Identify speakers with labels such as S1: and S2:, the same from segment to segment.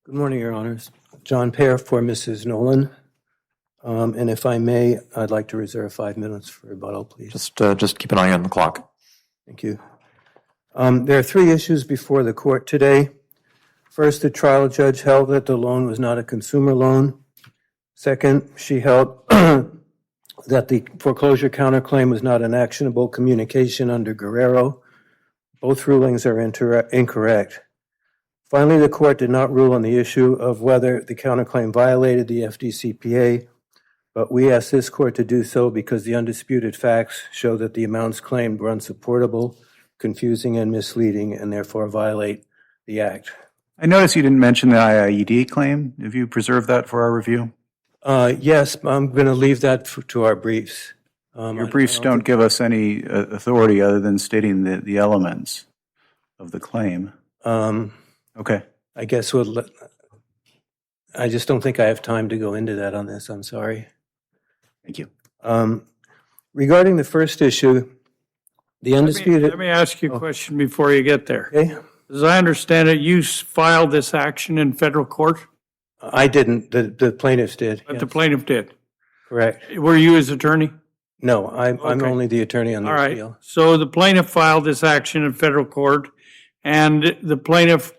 S1: Good morning, Your Honors. John Pear for Mrs. Nolan. And if I may, I'd like to reserve 5 minutes for rebuttal, please.
S2: Just keep an eye on the clock.
S1: Thank you. There are 3 issues before the court today. First, the trial judge held that the loan was not a consumer loan. Second, she held that the foreclosure counterclaim was not an actionable communication under Guerrero. Both rulings are incorrect. Finally, the court did not rule on the issue of whether the counterclaim violated the FDCPA, but we asked this court to do so because the undisputed facts show that the amounts claimed were unsupportable, confusing, and misleading, and therefore violate the Act.
S3: I noticed you didn't mention the IIED claim. Have you preserved that for our review?
S1: Yes, I'm going to leave that to our briefs.
S3: Your briefs don't give us any authority other than stating the elements of the claim. Okay.
S1: I guess I just don't think I have time to go into that on this. I'm sorry.
S3: Thank you.
S1: Regarding the first issue, the undisputed...
S4: Let me ask you a question before you get there.
S1: Okay.
S4: As I understand it, you filed this action in federal court?
S1: I didn't. The plaintiffs did.
S4: But
S1: yes.
S4: the plaintiff did?
S1: Correct.
S4: Were you his attorney?
S1: No, I'm
S4: Okay.
S1: only the attorney on the appeal.
S4: All right. So the plaintiff filed this action in federal court, and the plaintiff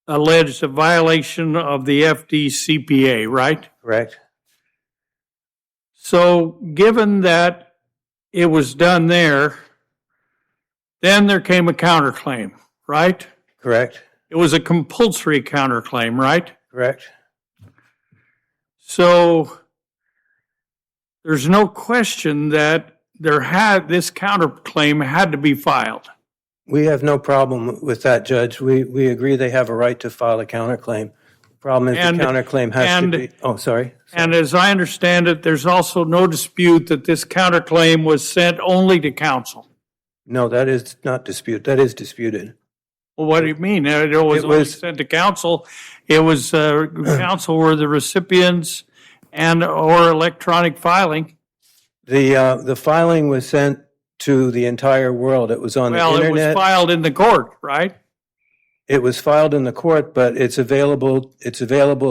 S4: alleged a violation of the FDCPA, right?
S1: Correct.
S4: So given that it was done there, then there came a counterclaim, right?
S1: Correct.
S4: It was a compulsory counterclaim, right?
S1: Correct.
S4: So there's no question that this counterclaim had to be filed.
S1: We have no problem with that, Judge. We agree they have a right to file a counterclaim. The problem is the counterclaim has to be... Oh, sorry.
S4: And as I understand it, there's also no dispute that this counterclaim was sent only to counsel.
S1: No, that is not disputed. That is disputed.
S4: Well, what do you mean? It was only sent to counsel. It was counsel were the recipients or electronic filing.
S1: The filing was sent to the entire world. It was on the internet.
S4: Well, it was filed in the court, right?
S1: It was filed in the court, but it's available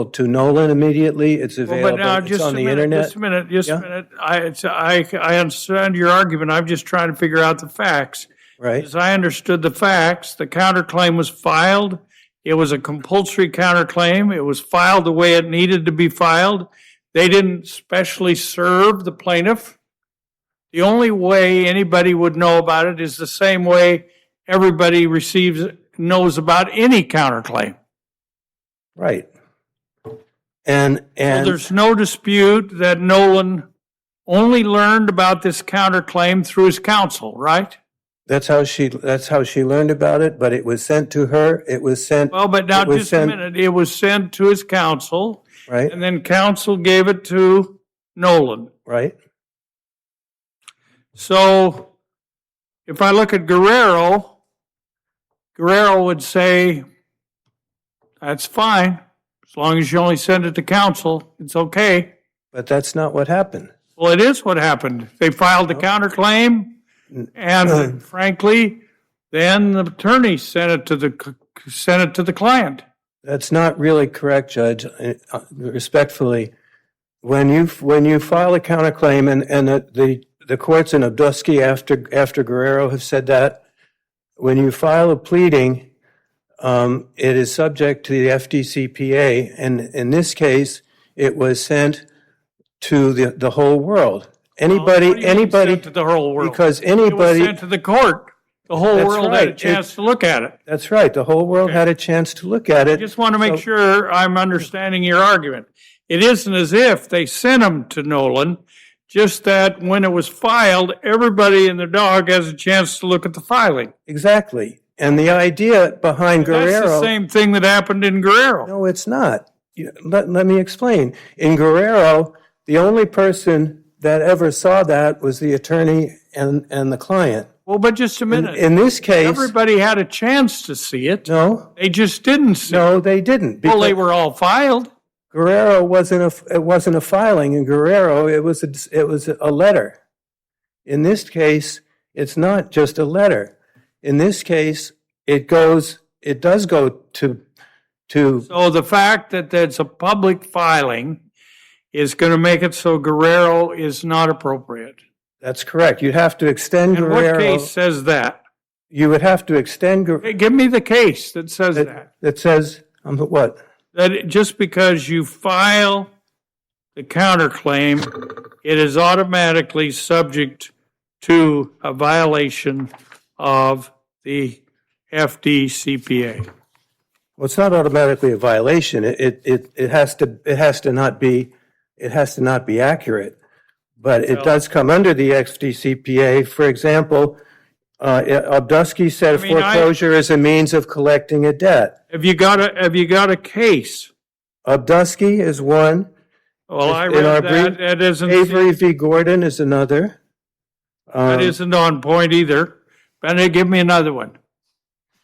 S1: to Nolan immediately. It's available.
S4: But now,
S1: it's on the internet.
S4: Just a minute. I understand your argument. I'm just trying to figure out the facts.
S1: Right.
S4: As I understood the facts, the counterclaim was filed. It was a compulsory counterclaim. It was filed the way it needed to be filed. They didn't specially serve the plaintiff. The only way anybody would know about it is the same way everybody knows about any counterclaim.
S1: Right. And
S4: so there's no dispute that Nolan only learned about this counterclaim through his counsel, right?
S1: That's how she learned about it, but it was sent to her. It was sent.
S4: Well, but now just a minute. It was sent to his counsel.
S1: Right.
S4: And then counsel gave it to Nolan.
S1: Right.
S4: So if I look at Guerrero would say, that's fine. As long as you only send it to counsel, it's okay.
S1: But that's not what happened.
S4: Well, it is what happened. They filed the counterclaim, and frankly, then the attorney sent it to the client.
S1: That's not really correct, Judge. Respectfully, when you file a counterclaim, and the courts in Obdusky after Guerrero have said that, when you file a pleading, it is subject to the FDCPA, and in this case, it was sent to the whole world. Anybody
S4: sent to the whole world?
S1: Because anybody...
S4: It was sent to the court. The whole world had a chance to look at it.
S1: That's right. The whole world had a chance to look at it.
S4: I just want to make sure I'm understanding your argument. It isn't as if they sent them to Nolan, just that when it was filed, everybody and their dog has a chance to look at the filing.
S1: Exactly. And the idea behind Guerrero...
S4: That's the same thing that happened in Guerrero.
S1: No, it's not. Let me explain. In Guerrero, the only person that ever saw that was the attorney and the client.
S4: Well, but just a minute.
S1: In this case...
S4: Everybody had a chance to see it.
S1: No.
S4: They just didn't see it.
S1: No, they didn't.
S4: Well, they were all filed.
S1: Guerrero wasn't a filing. In Guerrero, it was a letter. In this case, It's not just a letter. In this case, it does go to
S4: So the fact that there's a public filing is going to make it so Guerrero is not appropriate.
S1: that's correct. You'd have to extend
S4: And
S1: Guerrero.
S4: what case says that?
S1: You would have to extend
S4: Hey, give me the case that says that.
S1: that says, what?
S4: That just because you file the counterclaim, it is automatically subject to a violation of the FDCPA.
S1: Well, it's not automatically a violation. It has to not be accurate, but it does come under the FDCPA. For example, Obdusky said foreclosure is a means of collecting a debt.
S4: Have you got a case?
S1: Obdusky is one.
S4: Well, I
S1: In our
S4: read that.
S1: brief,
S4: That isn't
S1: Avery v. Gordon is another.
S4: that isn't on point either. But give me another one.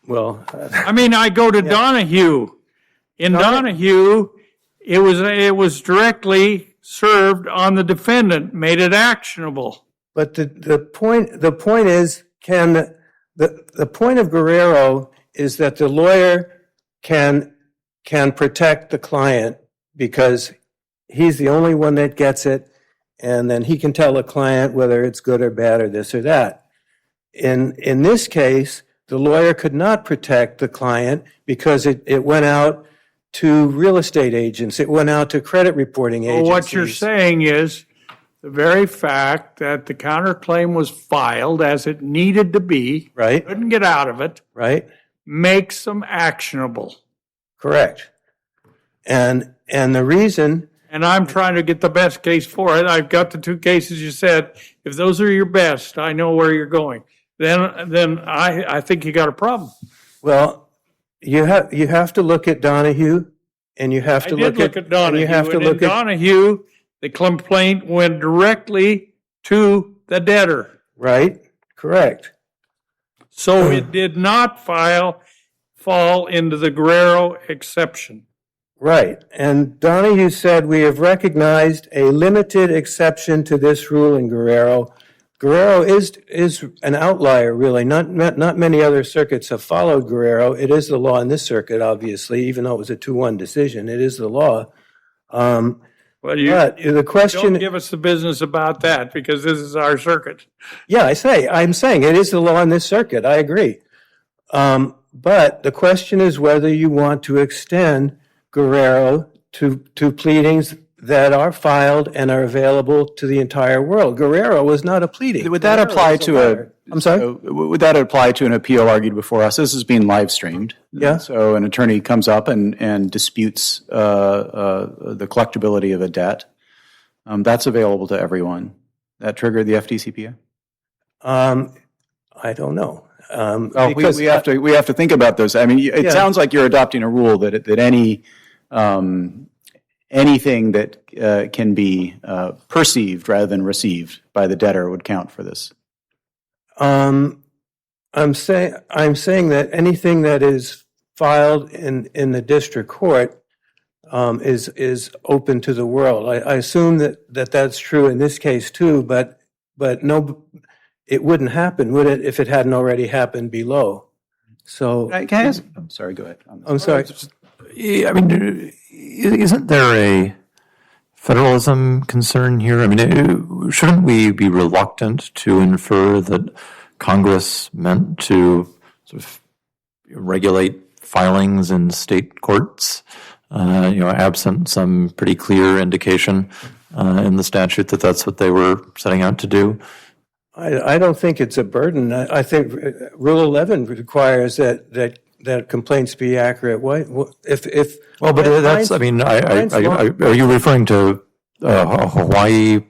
S1: Well,
S4: I mean, I go to Donahue. In Donahue, it was directly served on the defendant, made it actionable.
S1: but the point is, the point of Guerrero is that the lawyer can protect the client because he's the only one that gets it, and then he can tell the client whether it's good or bad or this or that. In this case, the lawyer could not protect the client because it went out to real estate agents. It went out to credit reporting agencies.
S4: Well, what you're saying is the very fact that the counterclaim was filed as it needed to be,
S1: Right,
S4: couldn't get out of it,
S1: right,
S4: makes them actionable.
S1: correct. And the reason,
S4: And I'm trying to get the best case for it. I've got the two cases you said. If those are your best, I know where you're going. Then I think you got a problem.
S1: well, you have to look at Donahue, and you have to
S4: I did look at Donahue.
S1: and you have to
S4: and
S1: look
S4: in
S1: at
S4: Donahue, the complaint went directly to the debtor.
S1: right, correct.
S4: So it did not fall into the Guerrero exception.
S1: Right. And Donahue said, we have recognized a limited exception to this rule in Guerrero. Guerrero is an outlier, really. Not many other circuits have followed Guerrero. It is the law in this circuit, obviously, even though it was a 2-1 decision. It is the law.
S4: Well, you
S1: But the question,
S4: don't give us the business about that because this is our circuit.
S1: yeah, I'm saying it is the law in this circuit. I agree. But the question is whether you want to extend Guerrero to pleadings that are filed and are available to the entire world. Guerrero was not a pleading.
S3: Would that
S1: Guerrero
S3: apply
S1: was
S3: to
S1: lawyer. I'm sorry?
S3: So would that apply to an appeal argued before us? This is being live streamed.
S1: Yeah.
S3: So an attorney comes up and disputes the collectability of a debt. That's available to everyone. That triggered the FDCPA?
S1: I don't know.
S3: Because we have to think about those. I mean, it sounds like you're adopting a rule that anything that can be perceived rather than received by the debtor would count for this.
S1: I'm saying that anything that is filed in the district court is open to the world. I assume that's true in this case too, but no, it wouldn't happen, would it, if it hadn't already happened below? So
S3: Can I ask? I'm sorry. Go ahead.
S1: I'm sorry.
S2: I mean, isn't there a federalism concern here? I mean, shouldn't we be reluctant to infer that Congress meant to sort of regulate filings in state courts, absent some pretty clear indication in the statute that that's what they were setting out to do?
S1: I don't think it's a burden. I think Rule 11 requires that complaints be accurate.
S2: That's. I mean, are you referring to a Hawaii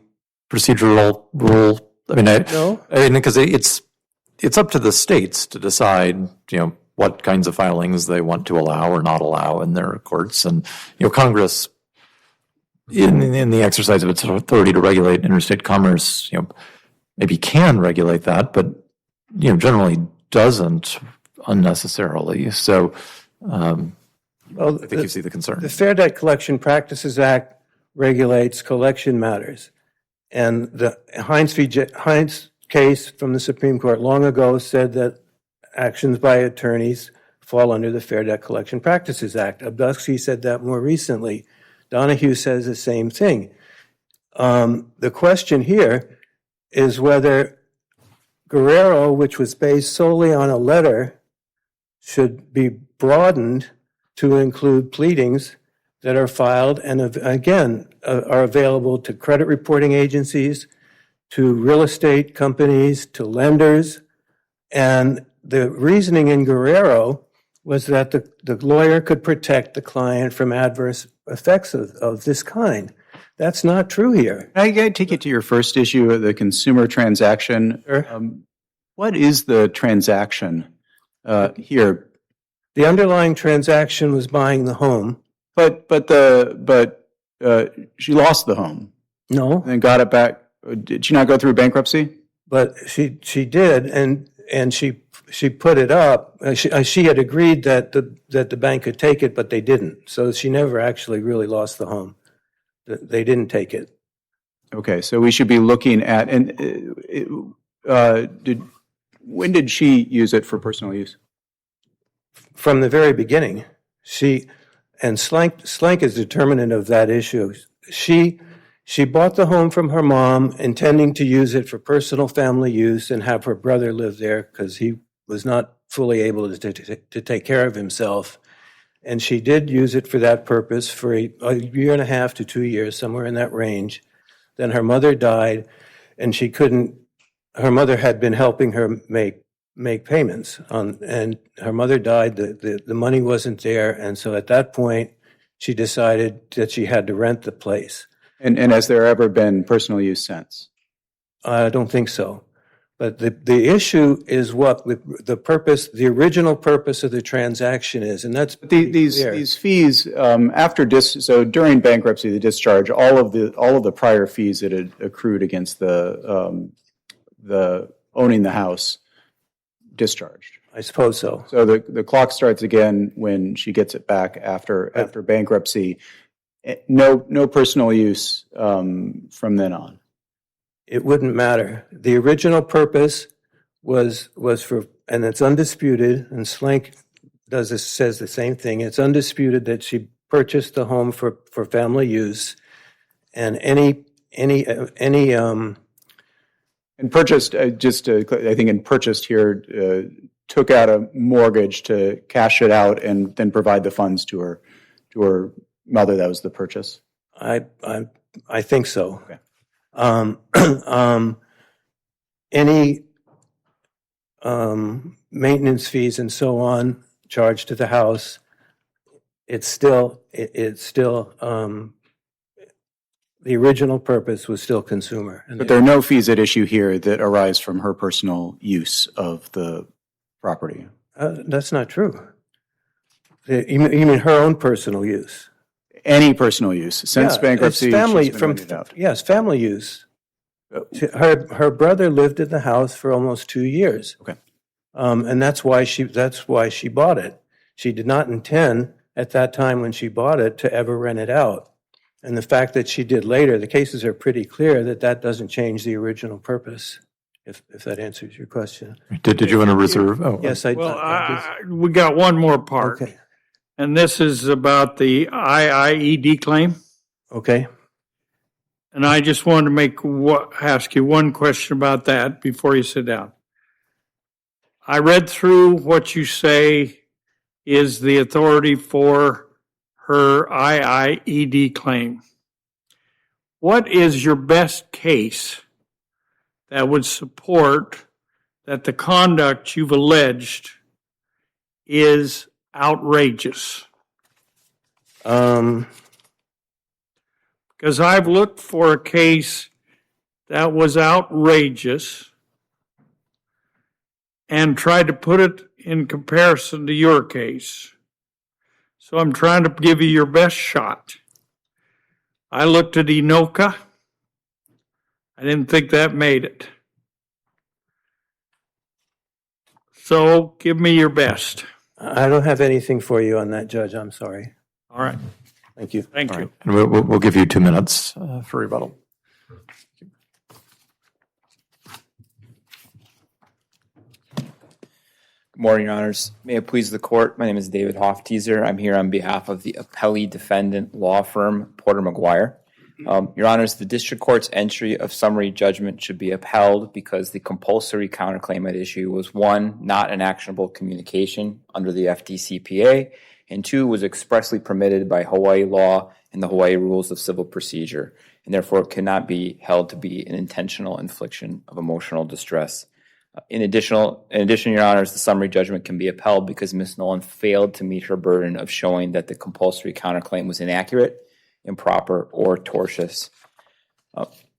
S2: procedural rule? I mean,
S1: No.
S2: because it's up to the states to decide, what kinds of filings they want to allow or not allow in their courts, and Congress, in the exercise of its authority to regulate interstate commerce, maybe can regulate that, but generally doesn't unnecessarily. So I think you see the concern.
S1: The Fair Debt Collection Practices Act regulates collection matters, and the Hines case from the Supreme Court long ago said that actions by attorneys fall under the Fair Debt Collection Practices Act. Abduski said that more recently. Donahue says the same thing. The question here is whether Guerrero, which was based solely on a letter, should be broadened to include pleadings that are filed and, again, are available to credit reporting agencies, to real estate companies, to lenders. And the reasoning in Guerrero was that the lawyer could protect the client from adverse effects of this kind. That's not true here.
S3: I take it to your first issue, the consumer transaction.
S1: Sure.
S3: What is the transaction here?
S1: The underlying transaction was buying the home.
S3: But she lost the home
S1: No,
S3: and got it back. Did she not go through bankruptcy?
S1: but she did, and she put it up. She had agreed that the bank could take it, but they didn't. So she never actually really lost the home. They didn't take it.
S3: Okay, so we should be looking at when did she use it for personal use?
S1: From the very beginning. Slank is determinant of that issue. She bought the home from her mom, intending to use it for personal family use and have her brother live there because he was not fully able to take care of himself. And she did use it for that purpose for a year and a half to 2 years, somewhere in that range. Then her mother died, and she couldn't. Her mother had been helping her make payments and her mother died. The money wasn't there, and so at that point she decided that she had to rent the place.
S3: And has there ever been personal use since?
S1: I don't think so, but the issue is what the purpose, the original purpose of the transaction is, and that's
S3: these fees so during bankruptcy, the discharge, all of the prior fees that had accrued against the owning the house discharged.
S1: I suppose so.
S3: So the clock starts again when she gets it back after bankruptcy. No personal use from then on.
S1: It wouldn't matter. The original purpose was for, and it's undisputed, and Slank says the same thing. It's undisputed that she purchased the home for family use, and any
S3: and purchased, I think in purchased here, took out a mortgage to cash it out and then provide the funds to her mother. That was the purchase.
S1: I think so.
S3: Okay.
S1: Any maintenance fees and so on charged to the house, it's still the original purpose was still consumer.
S3: But there are no fees at issue here that arise from her personal use of the property.
S1: That's not true. You mean her own personal use?
S3: Any personal use since bankruptcy.
S1: It's family
S3: she's been rented out.
S1: Yes, family use. Her brother lived in the house for almost 2 years.
S3: Okay,
S1: and that's why she bought it. She did not intend at that time when she bought it to ever rent it out. And the fact that she did later, the cases are pretty clear that doesn't change the original purpose. If that answers your question.
S2: Did you want to reserve? Oh,
S1: Yes,
S4: We got one more part.
S1: Okay.
S4: And this is about the IIED claim.
S1: Okay.
S4: And I just wanted to ask you one question about that before you sit down. I read through what you say is the authority for her IIED claim. What is your best case that would support that the conduct you've alleged is outrageous? Because I've looked for a case that was outrageous and tried to put it in comparison to your case. So I'm trying to give you your best shot. I looked at Enoka. I didn't think that made it. So give me your best.
S1: I don't have anything for you on that, Judge. I'm sorry.
S4: All right.
S1: Thank you.
S4: Thank you.
S2: and we'll give you 2 minutes for rebuttal.
S5: Morning, Your Honors. May it please the court, my name is David Hofteaser. I'm here on behalf of the appellee defendant law firm Porter McGuire. Your Honors, the district court's entry of summary judgment should be upheld because the compulsory counterclaim at issue was, one, not an actionable communication under the FDCPA, and two, was expressly permitted by Hawaii law and the Hawaii rules of civil procedure, and therefore cannot be held to be an intentional infliction of emotional distress. In addition, Your Honors, the summary judgment can be upheld because Ms. Nolan failed to meet her burden of showing that the compulsory counterclaim was inaccurate, improper, or tortious.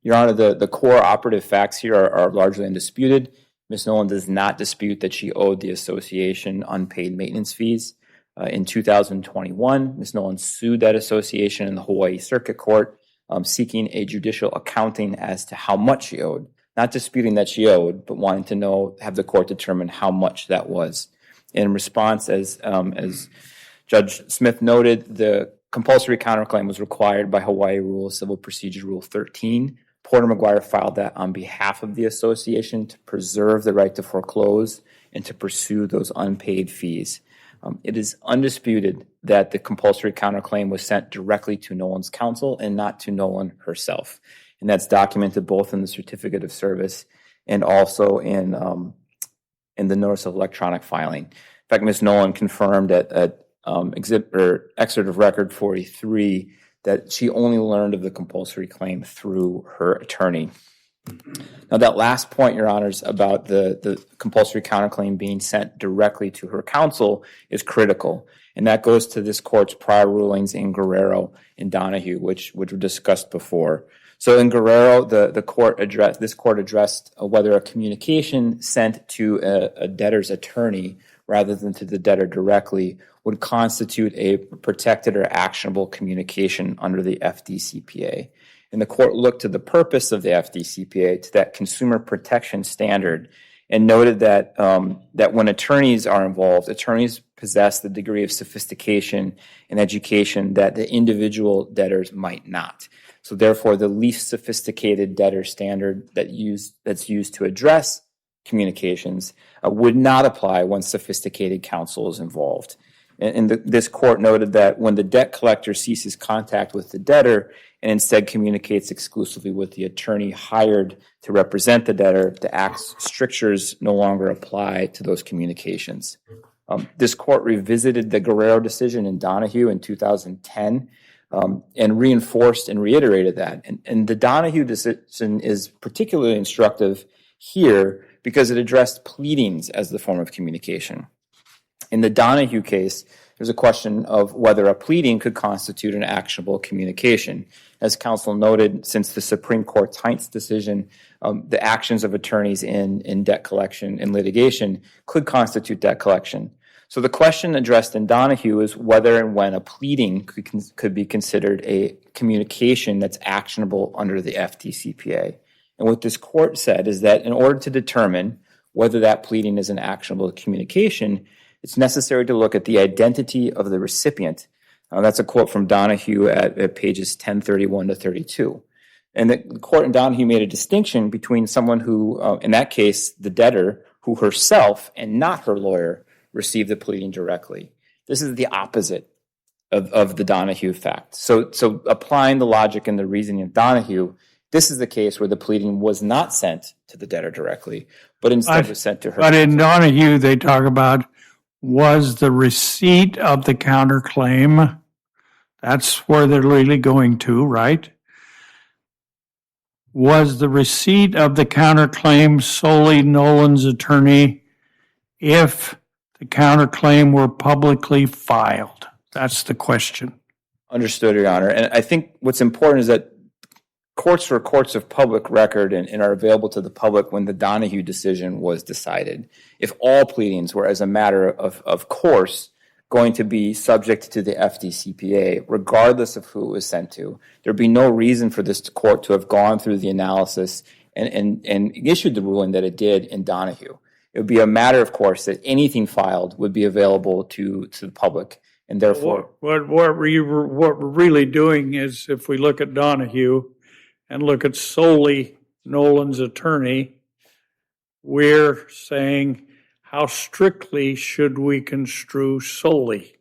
S5: Your Honor, the core operative facts here are largely undisputed. Ms. Nolan does not dispute that she owed the association unpaid maintenance fees. In 2021, Ms. Nolan sued that association in the Hawaii Circuit Court, seeking a judicial accounting as to how much she owed. Not disputing that she owed, but wanting to have the court determine how much that was. In response, as Judge Smith noted, the compulsory counterclaim was required by Hawaii Rule Civil Procedure Rule 13. Porter McGuire filed that on behalf of the association to preserve the right to foreclose and to pursue those unpaid fees. It is undisputed that the compulsory counterclaim was sent directly to Nolan's counsel and not to Nolan herself. And that's documented both in the certificate of service and also in the notice of electronic filing. In fact, Ms. Nolan confirmed at excerpt of record 43 that she only learned of the compulsory claim through her attorney. Now, that last point, Your Honors, about the compulsory counterclaim being sent directly to her counsel is critical. And that goes to this court's prior rulings in Guerrero and Donahue, which were discussed before. So in Guerrero, this court addressed whether a communication sent to a debtor's attorney rather than to the debtor directly would constitute a protected or actionable communication under the FDCPA. And the court looked to the purpose of the FDCPA, to that consumer protection standard, and noted that that when attorneys are involved, attorneys possess the degree of sophistication and education that the individual debtors might not. So therefore, the least sophisticated debtor standard that's used to address communications would not apply when sophisticated counsel is involved. And this court noted that when the debt collector ceases contact with the debtor and instead communicates exclusively with the attorney hired to represent the debtor, the Act's strictures no longer apply to those communications. This court revisited the Guerrero decision in Donahue in 2010 and reinforced and reiterated that. And the Donahue decision is particularly instructive here because it addressed pleadings as the form of communication. In the Donahue case, there's a question of whether a pleading could constitute an actionable communication. As counsel noted, since the Supreme Court's Heinz decision, the actions of attorneys in debt collection and litigation could constitute debt collection. So the question addressed in Donahue is whether and when a pleading could be considered a communication that's actionable under the FDCPA. And what this court said is that in order to determine whether that pleading is an actionable communication, it's necessary to look at the identity of the recipient. That's a quote from Donahue at pages 1031 to 32. And the court in Donahue made a distinction between someone who, in that case, the debtor, who herself and not her lawyer received the pleading directly. This is the opposite of the Donahue fact. So applying the logic and the reasoning of Donahue, this is the case where the pleading was not sent to the debtor directly, but instead was sent to her.
S4: But in Donahue, they talk about was the receipt of the counterclaim. That's where they're really going to, right? Was the receipt of the counterclaim solely Nolan's attorney if the counterclaim were publicly filed? That's the question.
S5: Understood, Your Honor. And I think what's important is that courts are courts of public record and are available to the public when the Donahue decision was decided. If all pleadings were, as a matter of course, going to be subject to the FDCPA, regardless of who it was sent to, there'd be no reason for this court to have gone through the analysis and issued the ruling that it did in Donahue. It would be a matter of course that anything filed would be available to the public, and therefore
S4: what we're really doing is, if we look at Donahue and look at solely Nolan's attorney, we're saying how strictly should we construe solely?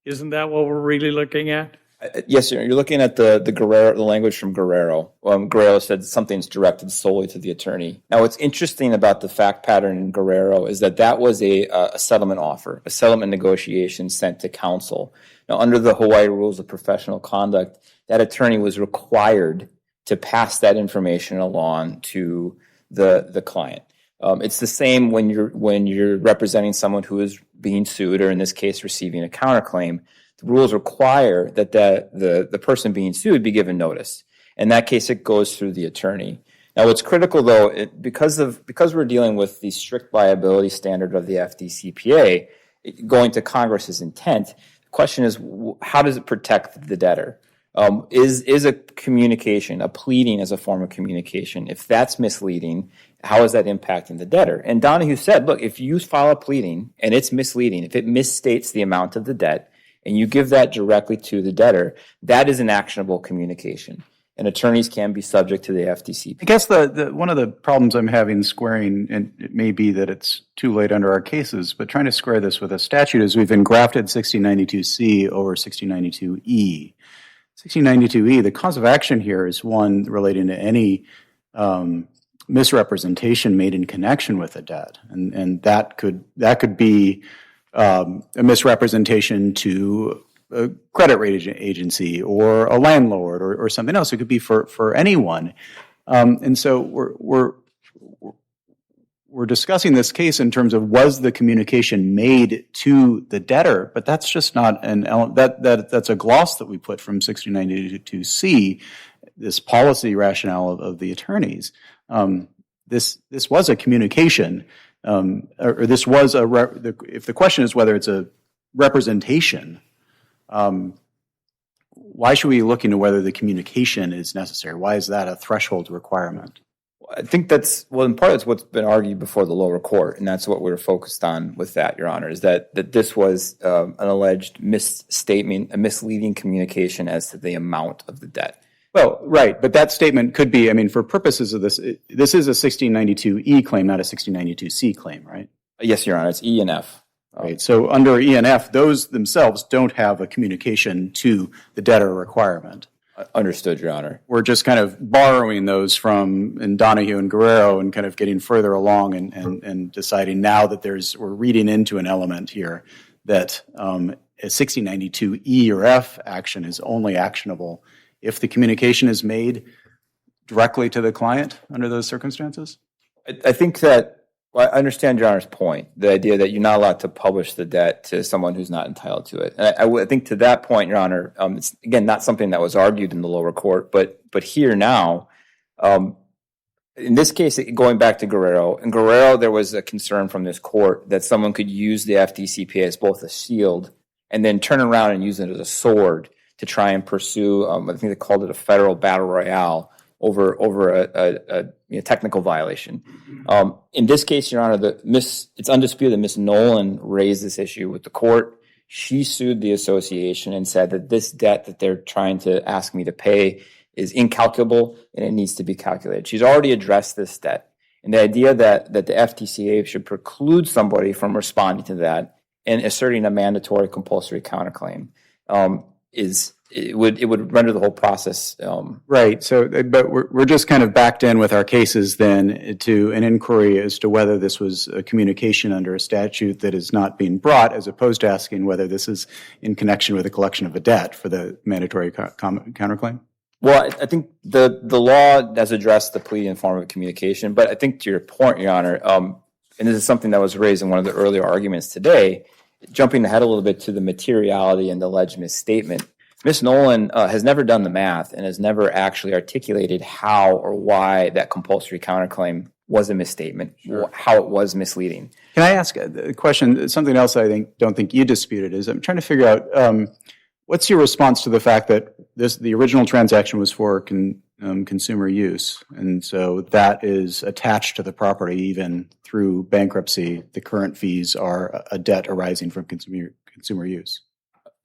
S4: Isn't that what we're really looking at?
S5: Yes, sir. You're looking at the Guerrero, the language from Guerrero. Guerrero said something's directed solely to the attorney. Now, what's interesting about the fact pattern in Guerrero is that was a settlement offer, a settlement negotiation sent to counsel. Now, under the Hawaii rules of professional conduct, that attorney was required to pass that information along to the client. It's the same when you're representing someone who is being sued, or in this case, receiving a counterclaim. The rules require that the person being sued be given notice. In that case, it goes through the attorney. Now, what's critical, though, because we're dealing with the strict liability standard of the FDCPA, going to Congress's intent, the question is, how does it protect the debtor? Is a communication, a pleading as a form of communication, if that's misleading, how is that impacting the debtor? And Donahue said, look, if you file a pleading and it's misleading, if it misstates the amount of the debt, and you give that directly to the debtor, that is an actionable communication. And attorneys can be subject to the FDCPA.
S3: I guess the one of the problems I'm having squaring, and it may be that it's too late under our cases, but trying to square this with a statute is we've engrafted 1692C over 1692E. 1692E, the cause of action here is one relating to any misrepresentation made in connection with a debt, and that could be a misrepresentation to a credit rating agency or a landlord or something else. It could be for anyone, and so we're discussing this case in terms of was the communication made to the debtor, but that's just not an element. That's a gloss that we put from 1692C, this policy rationale of the attorneys. This was a communication. Or this was if the question is whether it's a representation, why should we be looking to whether the communication is necessary? Why is that a threshold requirement?
S5: I think in part that's what's been argued before the lower court, and that's what we're focused on with that, Your Honor, is that this was an alleged misstatement, a misleading communication as to the amount of the debt.
S3: Well, right, but that statement could be, for purposes of this, this is a 1692E claim, not a 1692C claim, right?
S5: Yes, Your Honor, it's E and F.
S3: Right, so under E and F, those themselves don't have a communication to the debtor requirement.
S5: Understood, Your Honor.
S3: We're just kind of borrowing those from in Donahue and Guerrero and kind of getting further along and deciding now that we're reading into an element here that a 1692E or F action is only actionable if the communication is made directly to the client under those circumstances?
S5: I think that I understand Your Honor's point, the idea that you're not allowed to publish the debt to someone who's not entitled to it. And I think to that point, Your Honor, it's, again, not something that was argued in the lower court, but here now, in this case, going back to Guerrero, in Guerrero, there was a concern from this court that someone could use the FDCPA as both a shield and then turn around and use it as a sword to try and pursue, I think they called it a federal battle royale over a technical violation. In this case, Your Honor, it's undisputed that Ms. Nolan raised this issue with the court. She sued the association and said that this debt that they're trying to ask me to pay is incalculable and it needs to be calculated. She's already addressed this debt. And the idea that the FTCA should preclude somebody from responding to that and asserting a mandatory compulsory counterclaim it would render the whole process
S3: right. So, but we're just kind of backed in with our cases then to an inquiry as to whether this was a communication under a statute that is not being brought, as opposed to asking whether this is in connection with a collection of a debt for the mandatory counterclaim.
S5: Well, I think the law has addressed the plea in form of communication, but I think to your point, Your Honor, and this is something that was raised in one of the earlier arguments today, jumping ahead a little bit to the materiality and the alleged misstatement. Ms. Nolan has never done the math and has never actually articulated how or why that compulsory counterclaim was a misstatement, or how it was misleading.
S3: Can I ask a question? Something else I don't think you disputed is I'm trying to figure out what's your response to the fact that the original transaction was for consumer use, and so that is attached to the property even through bankruptcy. The current fees are a debt arising from consumer use.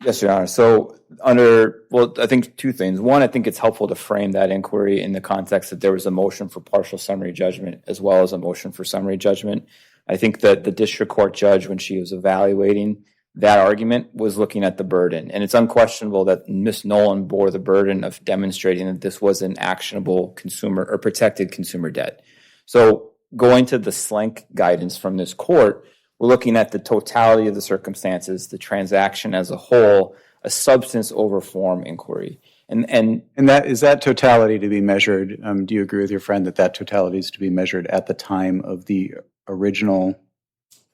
S5: Yes, Your Honor. So I think two things. One, I think it's helpful to frame that inquiry in the context that there was a motion for partial summary judgment as well as a motion for summary judgment. I think that the district court judge, when she was evaluating that argument, was looking at the burden. And it's unquestionable that Ms. Nolan bore the burden of demonstrating that this was an actionable consumer or protected consumer debt. So going to the SLANK guidance from this court, we're looking at the totality of the circumstances, the transaction as a whole, a substance over form inquiry. And
S3: that is that totality to be measured. Do you agree with your friend that that totality is to be measured at the time of the original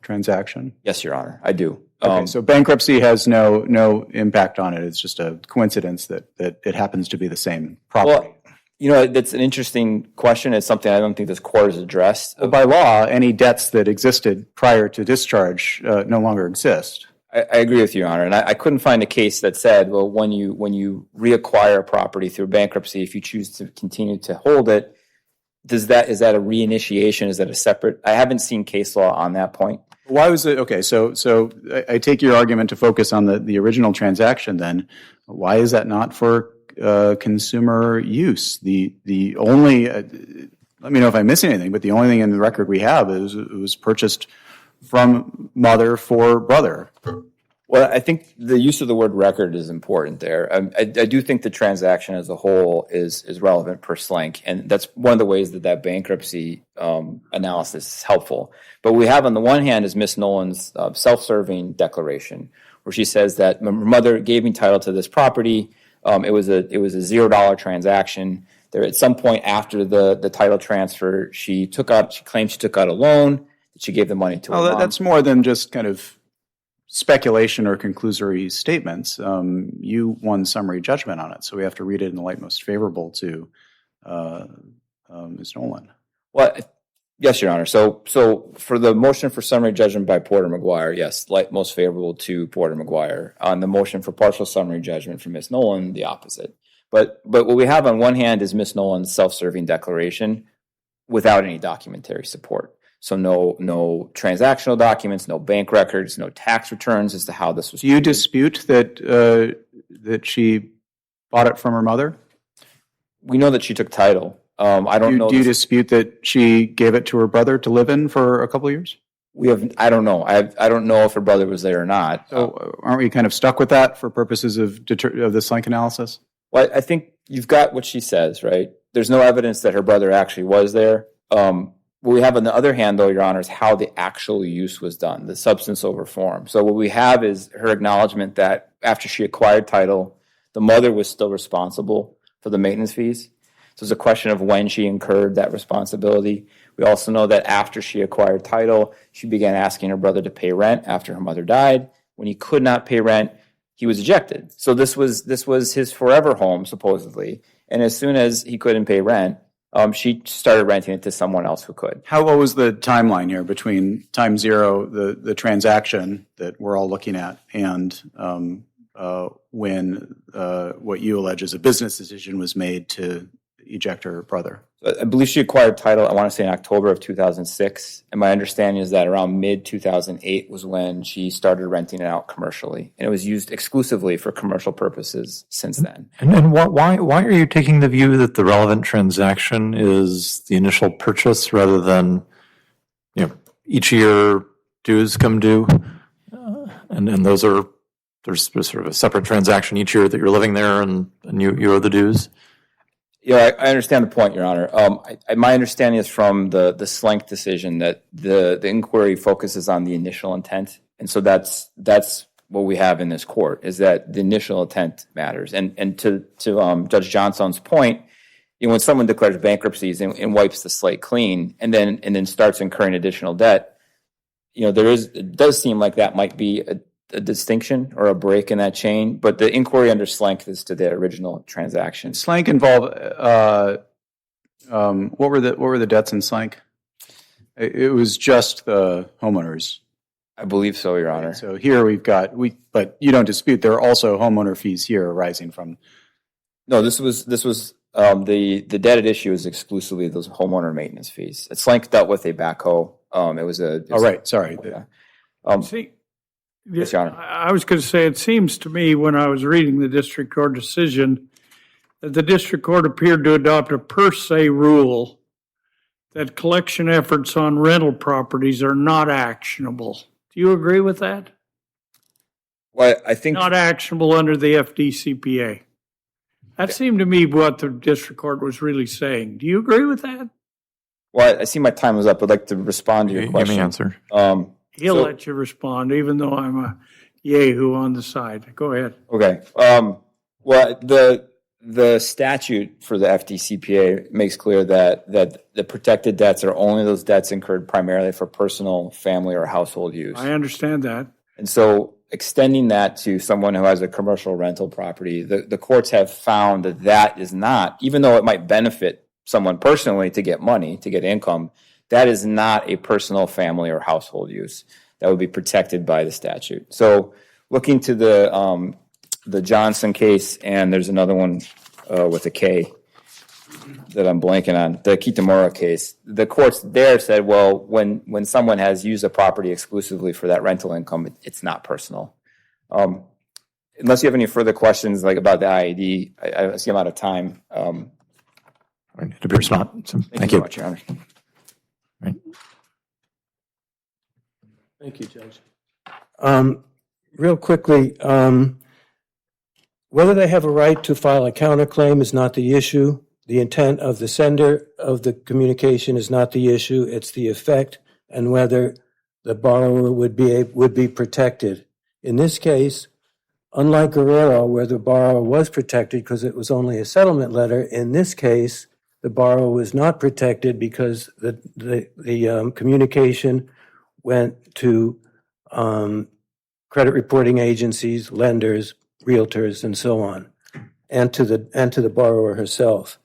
S3: transaction?
S5: yes, Your Honor, I do.
S3: Okay, so bankruptcy has no impact on it. It's just a coincidence that it happens to be the same property.
S5: Well, that's an interesting question. It's something I don't think this court has addressed.
S3: Well, by law, any debts that existed prior to discharge no longer exist.
S5: I agree with you, Your Honor, and I couldn't find a case that said, well, when you reacquire a property through bankruptcy, if you choose to continue to hold it, is that a reinitiation? Is that a separate? I haven't seen case law on that point.
S3: Why was it okay? So I take your argument to focus on the original transaction. Then, why is that not for consumer use? The only let me know if I miss anything, but the only thing in the record we have is it was purchased from mother for brother.
S5: Well, I think the use of the word record is important there. I do think the transaction as a whole is relevant per SLANK, and that's one of the ways that bankruptcy analysis is helpful. But we have on the one hand is Miss Nolan's self-serving declaration, where she says that my mother gave me title to this property. It was a $0 transaction. There at some point after the title transfer, she claimed she took out a loan. She gave the money to her mom.
S3: That's more than just kind of speculation or conclusory statements. You won summary judgment on it, so we have to read it in the light most favorable to Ms. Nolan.
S5: Well, yes, Your Honor. So for the motion for summary judgment by Porter McGuire, yes, light most favorable to Porter McGuire. On the motion for partial summary judgment for Ms. Nolan, the opposite. But what we have on one hand is Ms. Nolan's self-serving declaration without any documentary support. So no transactional documents, no bank records, no tax returns as to how this was.
S3: Do you dispute that she bought it from her mother?
S5: We know that she took title. I don't know.
S3: Do you dispute that she gave it to her brother to live in for a couple of years?
S5: I don't know. I don't know if her brother was there or not.
S3: So aren't we kind of stuck with that for purposes of the SLANK analysis?
S5: Well, I think you've got what she says, right? There's no evidence that her brother actually was there. What we have on the other hand, though, Your Honor, is how the actual use was done, the substance over form. So what we have is her acknowledgement that after she acquired title, the mother was still responsible for the maintenance fees. So it's a question of when she incurred that responsibility. We also know that after she acquired title, she began asking her brother to pay rent after her mother died. When he could not pay rent, he was ejected. So this was his forever home, supposedly. And as soon as he couldn't pay rent, she started renting it to someone else who could.
S3: What was the timeline here between time zero, the transaction that we're all looking at, and when what you allege is a business decision was made to eject her brother?
S5: I believe she acquired title, I want to say in October of 2006. And my understanding is that around mid-2008 was when she started renting it out commercially. And it was used exclusively for commercial purposes since then.
S2: And why are you taking the view that the relevant transaction is the initial purchase rather than, each year dues come due? And there's sort of a separate transaction each year that you're living there and you owe the dues?
S5: Yeah, I understand the point, Your Honor. My understanding is from the SLANK decision that the inquiry focuses on the initial intent, and so that's what we have in this court is that the initial intent matters. And to Judge Johnson's point, when someone declares bankruptcies and wipes the slate clean, and then starts incurring additional debt, it does seem like that might be a distinction or a break in that chain, but the inquiry under SLANK is to the original transaction.
S3: SLANK involved what were the debts in SLANK? It was just the homeowners.
S5: I believe so, Your Honor.
S3: So here but you don't dispute there are also homeowner fees here arising from.
S5: No, this was the debt at issue is exclusively those homeowner maintenance fees. SLANK dealt with a backhoe.
S3: Sorry.
S4: See.
S5: Yes, Your Honor.
S4: I was going to say, it seems to me when I was reading the district court decision that the district court appeared to adopt a per se rule that collection efforts on rental properties are not actionable. Do you agree with that?
S5: Well, I think
S4: Not actionable under the FDCPA. That seemed to me what the district court was really saying. Do you agree with that?
S5: Well, I see my time is up. I'd like to respond to your
S2: You
S5: question.
S2: may answer.
S4: He'll let you respond, even though I'm a yahoo on the side. Go ahead.
S5: Okay. Well, the statute for the FDCPA makes clear that the protected debts are only those debts incurred primarily for personal, family, or household use.
S4: I understand that.
S5: And so extending that to someone who has a commercial rental property, the courts have found that that is not, even though it might benefit someone personally to get money, to get income, that is not a personal, family, or household use. That would be protected by the statute. So looking to the Johnson case, and there's another one with a K that I'm blanking on, the Kitamura case, the courts there said, well, when someone has used a property exclusively for that rental income, it's not personal. Unless you have any further questions like about the IAD, I see I'm out of time.
S2: It appears not. So,
S5: Thank you very much, Your Honor.
S2: Right.
S1: Thank you, Judge. Real quickly, whether they have a right to file a counterclaim is not the issue. The intent of the sender of the communication is not the issue. It's the effect and whether the borrower would be protected. In this case, unlike Guerrero, where the borrower was protected because it was only a settlement letter, in this case, the borrower was not protected because the communication went to credit reporting agencies, lenders, realtors, and so on, and to the borrower herself.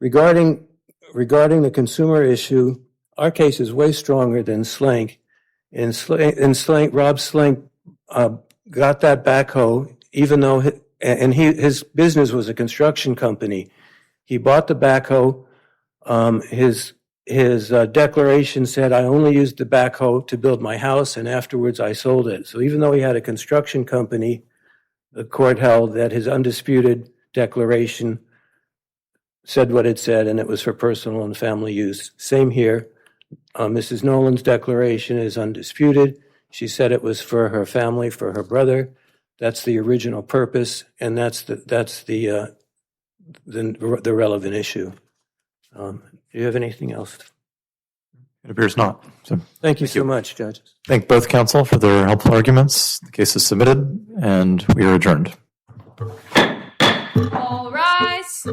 S1: Regarding the consumer issue, our case is way stronger than Slank. In Slank, Rob Slank got that backhoe, even though his business was a construction company. He bought the backhoe. His declaration said, I only used the backhoe to build my house, and afterwards I sold it. So even though he had a construction company, the court held that his undisputed declaration said what it said, and it was for personal and family use. Same here. Mrs. Nolan's declaration is undisputed. She said it was for her family, for her brother. That's the original purpose, and that's the relevant issue. Do you have anything else?
S2: It appears not. So
S1: Thank you so much, judges.
S2: thank both counsel for their helpful arguments. The case is submitted, and we are adjourned.
S6: All rise.